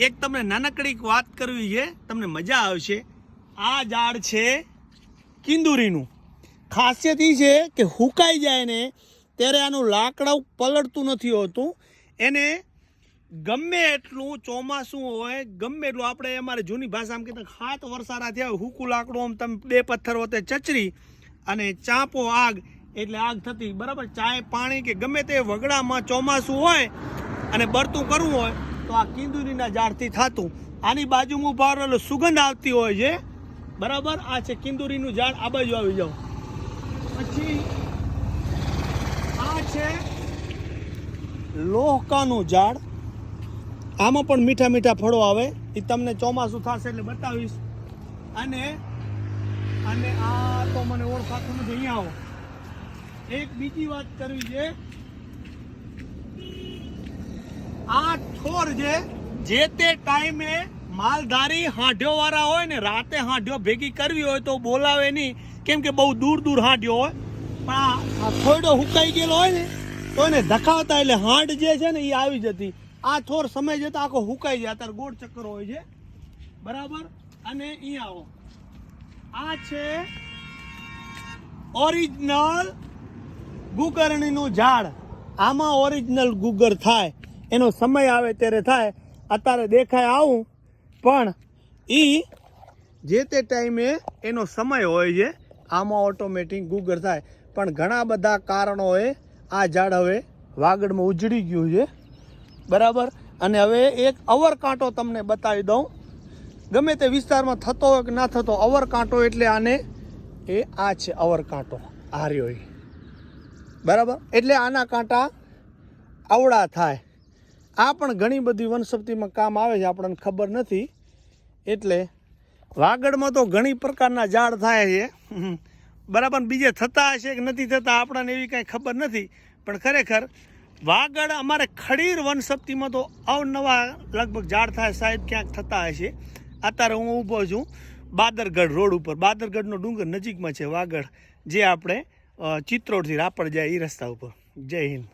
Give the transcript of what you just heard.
એક તમને નાનકડી વાત કરવી છે, તમને મજા આવશે। આ ઝાડ છે કિંદુરીનું। ખાસિયત એ છે કે હુકાઈ જાય ને ત્યારે આનું લાકડું પલળતું નથી હોતું। એને ગમે એટલું ચોમાસું હોય, ગમે એટલું આપણે અમારે જૂની ભાષામાં કહેતા 7 વરસાદ થયા હોય, હુકું લાકડું આમ તમે 2 પથ્થર હોતે ચચરી અને ચાંપો આગ એટલે આગ થતી, બરાબર। ચાય પાણી કે ગમે તે વગડામાં ચોમાસું હોય અને બળતું કરવું હોય તો આ કિંદુરીના ઝાડથી થતું। આની બાજુમાં ઉભા રહેલો સુગંધ આવતી હોય છે, બરાબર। આ છે કિંદુરીનું ઝાડ। આ બાજુ આવી જાઓ। પછી આ છે લોહકાનું ઝાડ। આમાં પણ મીઠા મીઠા ફળો આવે, એ તમને ચોમાસું થશે એટલે બતાવીશ। અને અને આ તો મને ઓળખાતું નથી। અહીંયા આવો, એક બીજી વાત કરવી છે। આ છોડ છે જે તે ટાઈમે માલધારી હાંઢ્યો વાળા હોય ને, રાતે હાંઢ્યો ભેગી કરવી હોય તો બોલાવે નહીં, કેમ કે બહુ દૂર દૂર હાંઢ્યો હોય। પણ આ થોડો હુકાઈ ગયેલો હોય ને તો એને ધખાવતા એટલે હાંઢ જે છે ને એ આવી જતી। આ થોર સમય જતા આખો હુકાઈ જાય, અત્યારે ગોળ ચક્કર હોય છે, બરાબર। અને અહીંયા આવો, આ છે ઓરિજિનલ ગુગરણીનું ઝાડ। આમાં ઓરિજિનલ ગુગર થાય, એનો સમય આવે ત્યારે થાય। અત્યારે દેખાય આવું, પણ એ જે તે ટાઈમે એનો સમય હોય છે, આમાં ઓટોમેટિક ગુગર થાય। પણ ઘણા બધા કારણોએ આ ઝાડ હવે વાગડમાં ઉજળી ગયું છે, બરાબર। અને હવે એક અવરકાંટો તમને બતાવી દઉં। ગમે તે વિસ્તારમાં થતો હોય કે ના થતો, અવરકાંટો એટલે આને આ છે અવરકાંટો, આ રહ્યો, બરાબર। એટલે આના કાંટા આવડા થાય। આ પણ ઘણી બધી વનસ્પતિમાં કામ આવે છે, આપણને ખબર નથી। એટલે વાગડમાં તો ઘણી પ્રકારના ઝાડ થાય છે, બરાબર। બીજે થતા હશે કે નથી થતા આપણને એવી કાંઈ ખબર નથી, પણ ખરેખર વાગડ અમારે ખડીર વનસ્પતિમાં તો અવનવા લગભગ ઝાડ થાય, સાહેબ ક્યાંક થતા હશે। અત્યારે હું ઊભો છું બાદરગઢ રોડ ઉપર, બાદરગઢનો ડુંગર નજીકમાં છે વાગડ, જે આપણે ચિત્રોડથી રાપર જાય એ રસ્તા ઉપર। જય હિન્દ।